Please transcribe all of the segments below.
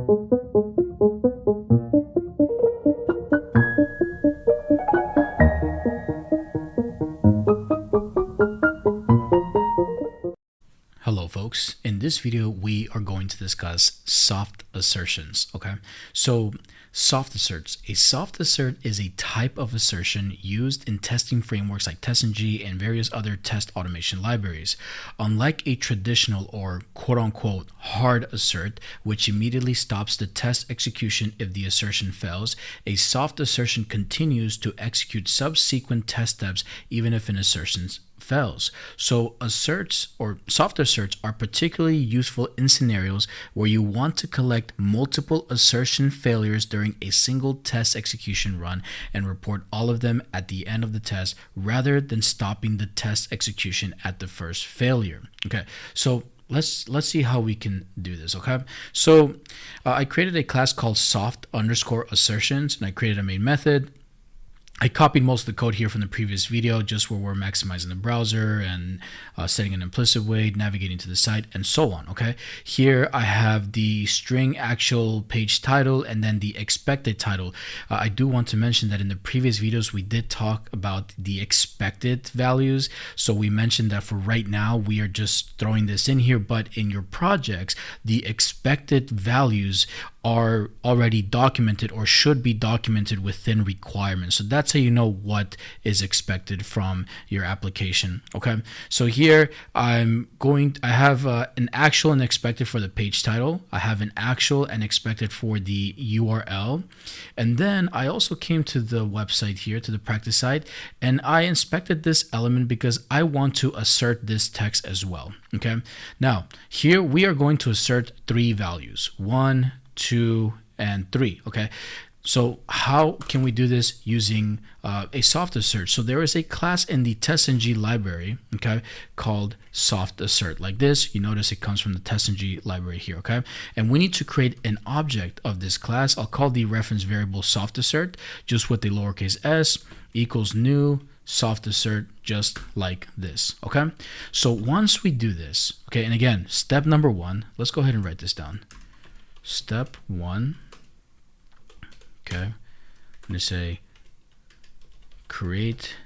Hello folks, in this video we are going to discuss soft assertions. Okay, so soft asserts. A soft assert is a type of assertion used in testing frameworks like TestNG and various other test automation libraries. Unlike a traditional or quote-unquote hard assert, which immediately stops the test execution if the assertion fails, a soft assertion continues to execute subsequent test steps even if an assertion fails. So asserts or soft asserts are particularly useful in scenarios where you want to collect multiple assertion failures during a single test execution run and report all of them at the end of the test rather than stopping the test execution at the first failure. Okay, so let's see how we can do this. Okay, so I created a class called soft_assertions and I created a main method. I copied most of the code here from the previous video, just where we're maximizing the browser and setting an implicit weight, navigating to the site, and so on. Okay, here I have the string actual page title and then the expected title. I do want to mention that in the previous videos we did talk about the expected values. So we mentioned that for right now we are just throwing this in here, but in your projects the expected values are already documented or should be documented within requirements. So that's how you know what is expected from your application. Okay, so here I have an actual and expected for the page title. I have an actual and expected for the URL. And then I also came to the website here, to the practice site, and I inspected this element because I want to assert this text as well. Okay, now here we are going to assert three values: 1, 2, and 3. Okay, so how can we do this using a soft assert? So there is a class in the TestNG library, okay, called soft assert. Like this, you notice it comes from the TestNG library here. Okay, and we need to create an object of this class. I'll call the reference variable soft assert, just with the lowercase s, equals new soft assert, just like this. Okay, so once we do this, okay, and again, step number 1, let's go ahead and write this down. Step 1, okay, I'm going to say create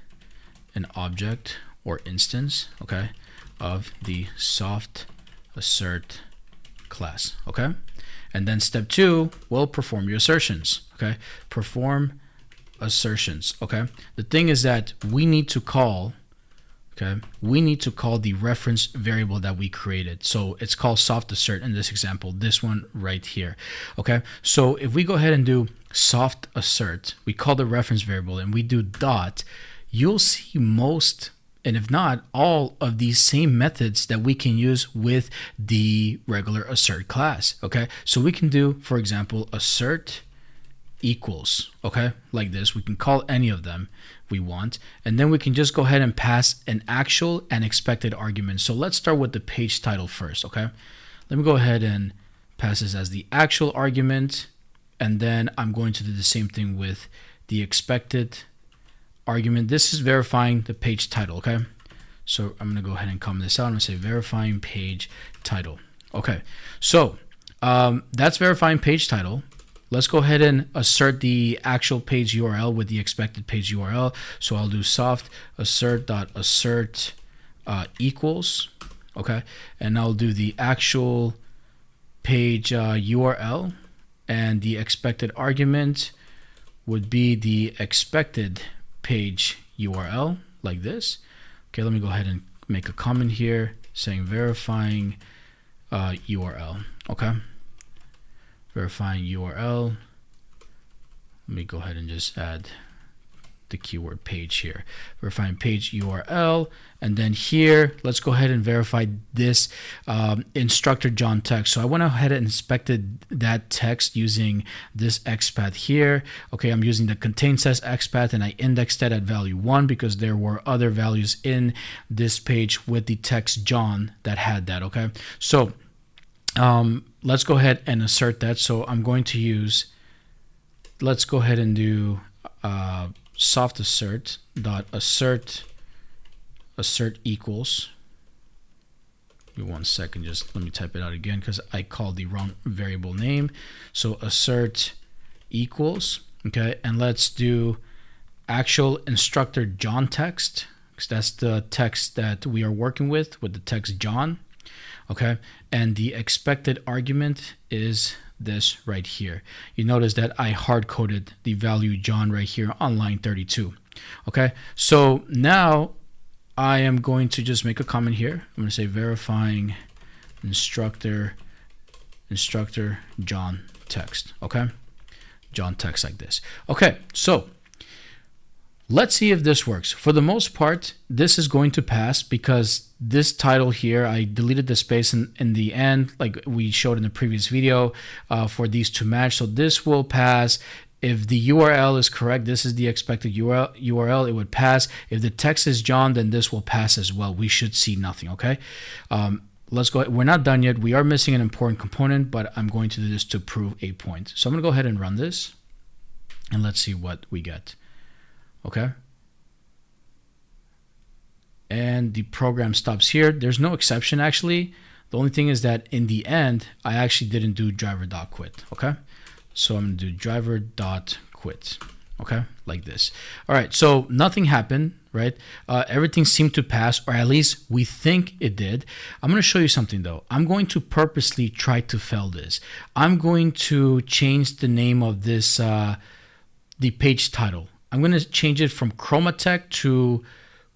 an object or instance, okay, of the soft assert class. Okay, and then step 2 will perform your assertions. Okay, perform assertions. Okay, the thing is that we need to call the reference variable that we created. So it's called soft assert in this example, this one right here. Okay, so if we go ahead and do soft assert, we call the reference variable and we do dot, you'll see most, and if not all, of these same methods that we can use with the regular assert class. Okay, so we can do, for example, assert equals, okay, like this. We can call any of them we want, and then we can just go ahead and pass an actual and expected argument. So let's start with the page title first. Okay, let me go ahead and pass this as the actual argument, and then I'm going to do the same thing with the expected argument. This is verifying the page title. Okay, so I'm going to go ahead and comment this out. I'm going to say verifying page title. Okay, so that's verifying page title. Let's go ahead and assert the actual page URL with the expected page URL. So I'll do soft assert.assert equals, okay, and I'll do the actual page URL, and the expected argument would be the expected page URL, like this. Okay, let me go ahead and make a comment here saying verifying URL. Okay, verifying URL. Let me go ahead and just add the keyword page here, verifying page URL, and then here let's go ahead and verify this instructor John text. So I went ahead and inspected that text using this XPath here. Okay, I'm using the contain says XPath, and I indexed that at value 1 because there were other values in this page with the text John that had that. Okay, so let's go ahead and assert that. So I'm going to use, let's go ahead and do soft assert equals, Give me 1 second, just let me type it out again because I called the wrong variable name. So assert equals, okay, and let's do actual instructor John text, because that's the text that we are working with the text John, okay, and the expected argument is this right here. You notice that I hard-coded the value John right here on line 32, okay. So now I am going to just make a comment here. I'm going to say verifying instructor John text, okay, John text like this. Okay, so let's see if this works. For the most part, this is going to pass because this title here, I deleted the space in the end, like we showed in the previous video, for these to match. So this will pass. If the URL is correct, this is the expected URL, it would pass. If the text is John, then this will pass as well. We should see nothing, okay? Let's go ahead. We're not done yet. We are missing an important component, but I'm going to do this to prove a point. So I'm going to go ahead and run this, and let's see what we get, okay? And the program stops here. There's no exception, actually. The only thing is that in the end, I actually didn't do driver.quit, okay? So I'm going to do driver.quit, okay, like this. All right, so nothing happened, right? Everything seemed to pass, or at least we think it did. I'm going to show you something, though. I'm going to purposely try to fail this. I'm going to change the name of this, the page title. I'm going to change it from Chroma Tech to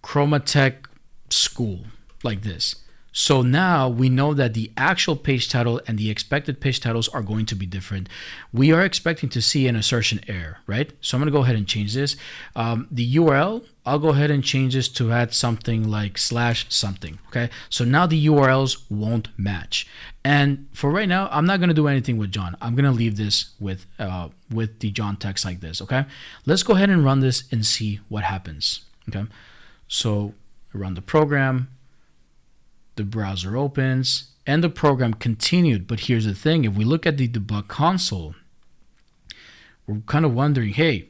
Chroma Tech School, like this. So now we know that the actual page title and the expected page titles are going to be different. We are expecting to see an assertion error, right? So I'm going to go ahead and change this. The URL, I'll go ahead and change this to add something like / something, okay? So now the URLs won't match. And for right now, I'm not going to do anything with John. I'm going to leave this with the John text like this, okay? Let's go ahead and run this and see what happens, okay? So run the program. The browser opens and the program continued. But here's the thing, if we look at the debug console, we're kind of wondering, hey,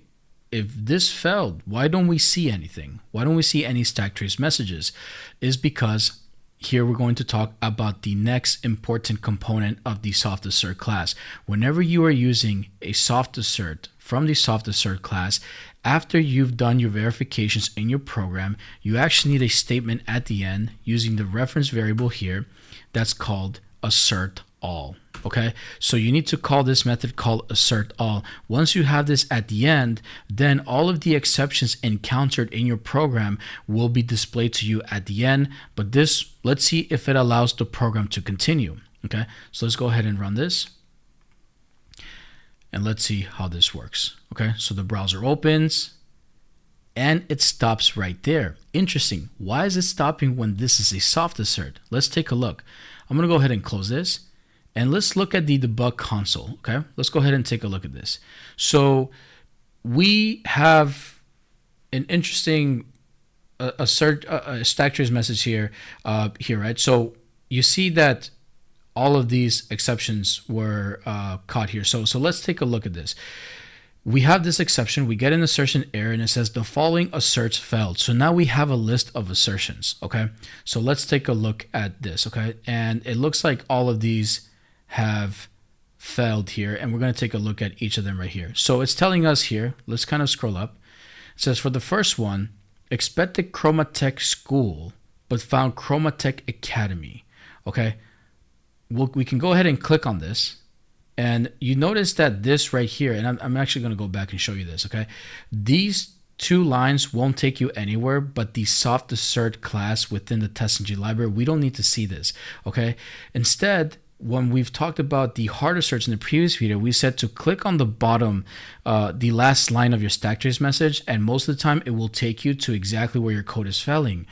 if this failed, why don't we see anything? Why don't we see any stack trace messages? Is because here we're going to talk about the next important component of the soft assert class. Whenever you are using a soft assert from the soft assert class, after you've done your verifications in your program, you actually need a statement at the end using the reference variable here that's called assert all. Okay, so you need to call this method called assert all. Once you have this at the end, then all of the exceptions encountered in your program will be displayed to you at the end. But this, let's see if it allows the program to continue. Okay, so let's go ahead and run this. And let's see how this works. Okay, so the browser opens and it stops right there. Interesting. Why is it stopping when this is a soft assert? Let's take a look. I'm going to go ahead and close this and let's look at the debug console. Okay, let's go ahead and take a look at this. So we have an interesting stack trace message here, right? So you see that all of these exceptions were caught here. So let's take a look at this. We have this exception. We get an assertion error and it says the following asserts failed. So now we have a list of assertions. Okay, so let's take a look at this. Okay, and it looks like all of these have failed here, and we're going to take a look at each of them right here. So it's telling us here, let's kind of scroll up. It says for the first one, expected Chroma Tech School but found Chroma Tech Academy. Okay, we can go ahead and click on this, and you notice that this right here, and I'm actually going to go back and show you this. Okay, these two lines won't take you anywhere, but the soft assert class within the TestNG library, we don't need to see this. Okay, instead, when we've talked about the hard asserts in the previous video, we said to click on the bottom, the last line of your stack trace message, and most of the time it will take you to exactly where your code is failing.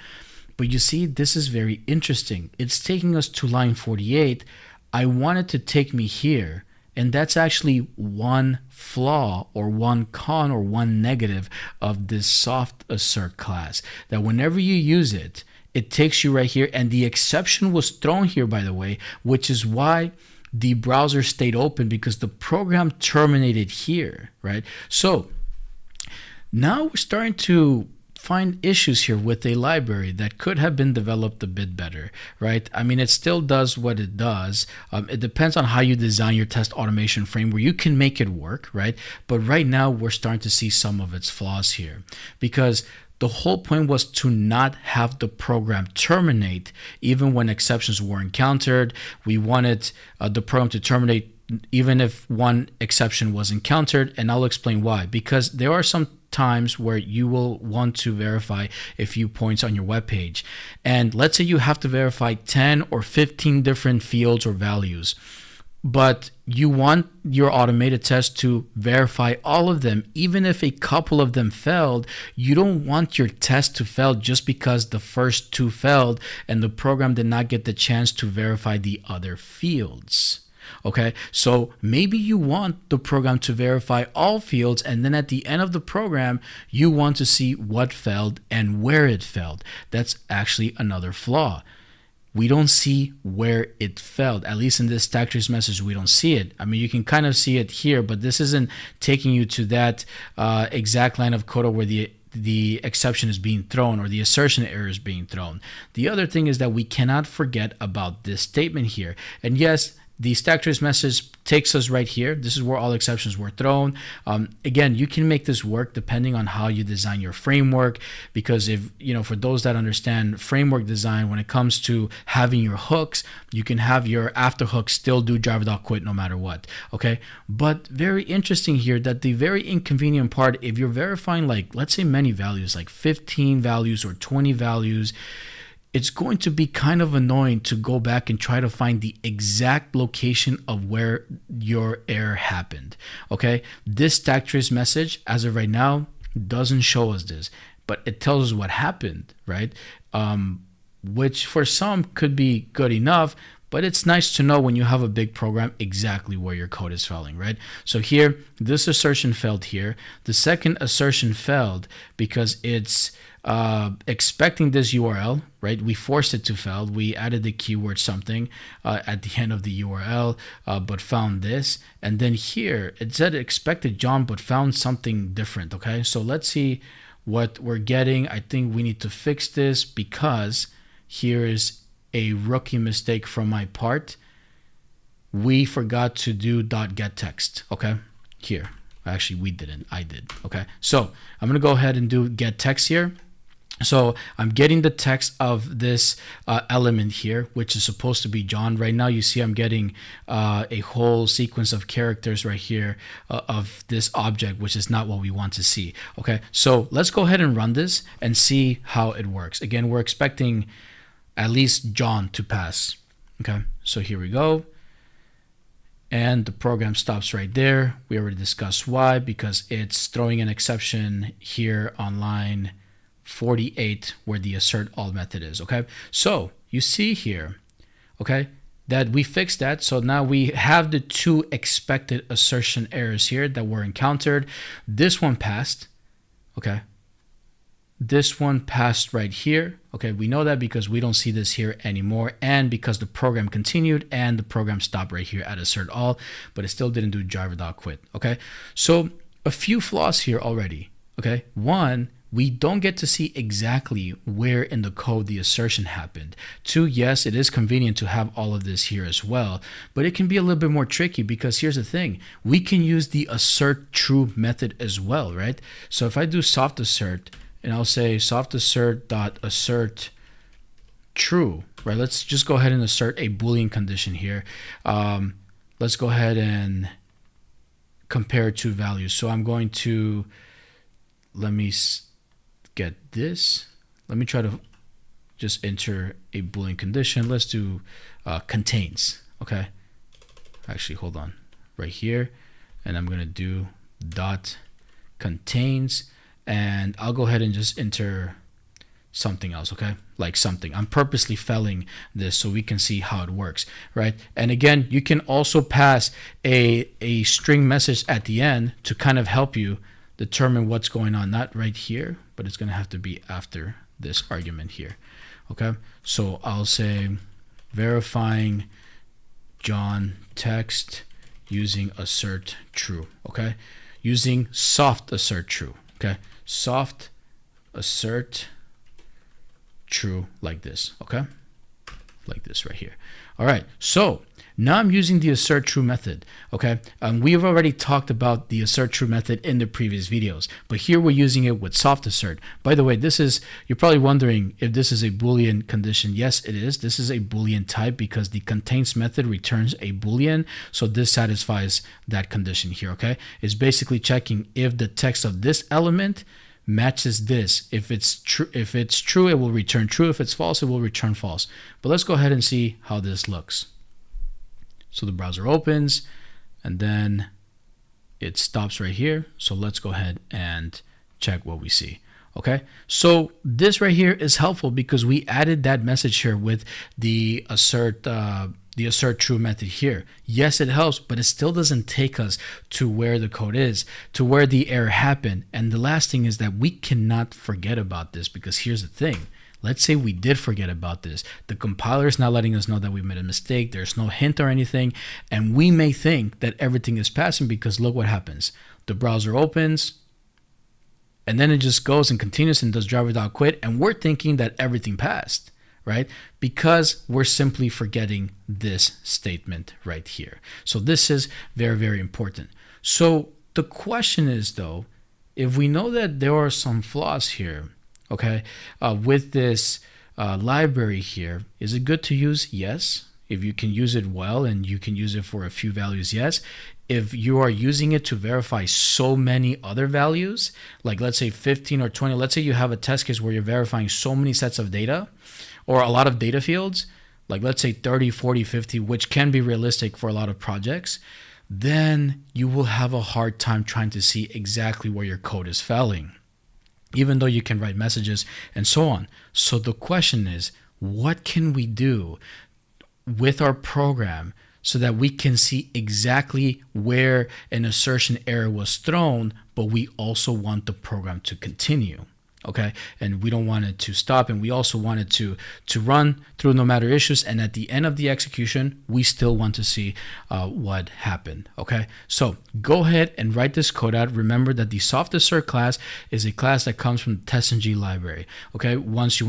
But you see, this is very interesting. It's taking us to line 48. I want it to take me here. And that's actually one flaw or one con or one negative of this soft assert class. That whenever you use it, it takes you right here. And the exception was thrown here, by the way, which is why the browser stayed open, because the program terminated here, right? So now we're starting to find issues here with a library that could have been developed a bit better, right? I mean, it still does what it does. It depends on how you design your test automation framework. You can make it work, right? But right now we're starting to see some of its flaws here, because the whole point was to not have the program terminate even when exceptions were encountered. We wanted the program to terminate even if one exception was encountered, and I'll explain why. Because there are some times where you will want to verify a few points on your web page, and let's say you have to verify 10 or 15 different fields or values, but you want your automated test to verify all of them. Even if a couple of them failed, you don't want your test to fail just because the first two failed and the program did not get the chance to verify the other fields. Okay, so maybe you want the program to verify all fields, and then at the end of the program, you want to see what failed and where it failed. That's actually another flaw. We don't see where it failed. At least in this stack trace message, we don't see it. I mean, you can kind of see it here, but this isn't taking you to that exact line of code where the exception is being thrown or the assertion error is being thrown. The other thing is that we cannot forget about this statement here. And yes, the stack trace message takes us right here. This is where all exceptions were thrown. Again, you can make this work depending on how you design your framework, because if, for those that understand framework design, when it comes to having your hooks, you can have your after hooks still do driver.quit no matter what. Okay. But very interesting here that the very inconvenient part, if you're verifying, like, let's say many values, like 15 values or 20 values, it's going to be kind of annoying to go back and try to find the exact location of where your error happened. Okay, this stack trace message, as of right now, doesn't show us this, but it tells us what happened, right? Which for some could be good enough, but it's nice to know when you have a big program exactly where your code is failing, right? So here, this assertion failed here. The second assertion failed because it's expecting this URL, right? We forced it to fail. We added the keyword something at the end of the URL, but found this. And then here, it said it expected John, but found something different, okay? So let's see what we're getting. I think we need to fix this because here is a rookie mistake from my part. We forgot to do .getText, okay? Here, actually we didn't, I did, okay? So I'm gonna go ahead and do getText here. So I'm getting the text of this element here, which is supposed to be John. Right now you see I'm getting a whole sequence of characters right here of this object, which is not what we want to see. Okay, so let's go ahead and run this and see how it works. Again, we're expecting at least John to pass. Okay, so here we go. And the program stops right there. We already discussed why, because it's throwing an exception here on line 48 where the assert all method is. Okay, so you see here, okay, that we fixed that. So now we have the two expected assertion errors here that were encountered. This one passed, okay, this one passed right here. Okay, we know that because we don't see this here anymore, and because the program continued and the program stopped right here at assert all, but it still didn't do driver.quit. Okay, so a few flaws here already. Okay, one, we don't get to see exactly where in the code the assertion happened. Two, yes, it is convenient to have all of this here as well, but it can be a little bit more tricky because here's the thing. We can use the assert true method as well, right? So if I do soft assert and I'll say soft assert dot assert true, right? Let's just go ahead and assert a Boolean condition here. Let's go ahead and compare two values. So I'm going to, let me get this. Let me try to just enter a Boolean condition. Let's do contains. Okay. Actually, hold on. Right here. And I'm going to do dot contains. And I'll go ahead and just enter something else. Okay. Like something. I'm purposely failing this so we can see how it works. Right. And again, you can also pass a string message at the end to kind of help you determine what's going on. Not right here, but it's going to have to be after this argument here. Okay, so I'll say verifying John text using assert true. Okay, using soft assert true. Okay, soft assert true like this, okay? Like this right here. All right, so now I'm using the assert true method, okay? We've already talked about the assert true method in the previous videos, but here we're using it with soft assert. By the way, you're probably wondering if this is a Boolean condition. Yes, it is. This is a Boolean type because the contains method returns a Boolean, so this satisfies that condition here, okay? It's basically checking if the text of this element matches this. If it's true, it will return true. If it's false, it will return false. But let's go ahead and see how this looks. So the browser opens and then it stops right here. So let's go ahead and check what we see. Okay, so this right here is helpful because we added that message here with the assert true method here. Yes, it helps, but it still doesn't take us to where the code is, to where the error happened. And the last thing is that we cannot forget about this, because here's the thing. Let's say we did forget about this. The compiler is not letting us know that we made a mistake. There's no hint or anything. And we may think that everything is passing because look what happens. The browser opens, and then it just goes and continues and does driver.quit. And we're thinking that everything passed, right? Because we're simply forgetting this statement right here. So this is very, very important. So the question is, though, if we know that there are some flaws here, okay, with this library here, is it good to use? Yes. If you can use it well and you can use it for a few values, yes. If you are using it to verify so many other values, like let's say 15 or 20, let's say you have a test case where you're verifying so many sets of data or a lot of data fields, like let's say 30, 40, 50, which can be realistic for a lot of projects, then you will have a hard time trying to see exactly where your code is failing, even though you can write messages and so on. So the question is, what can we do with our program so that we can see exactly where an assertion error was thrown, but we also want the program to continue, okay? And we don't want it to stop, and we also want it to run through no matter issues, and at the end of the execution, we still want to see what happened, okay? So go ahead and write this code out. Remember that the soft assert class is a class that comes from the TestNG library, okay? Once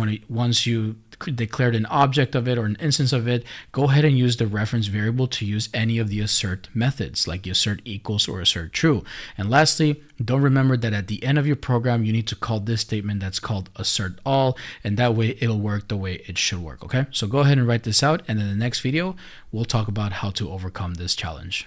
you declared an object of it or an instance of it, go ahead and use the reference variable to use any of the assert methods, like the assert equals or assert true. And lastly, don't remember that at the end of your program, you need to call this statement that's called assert all, and that way it'll work the way it should work, okay? So go ahead and write this out, and in the next video, we'll talk about how to overcome this challenge.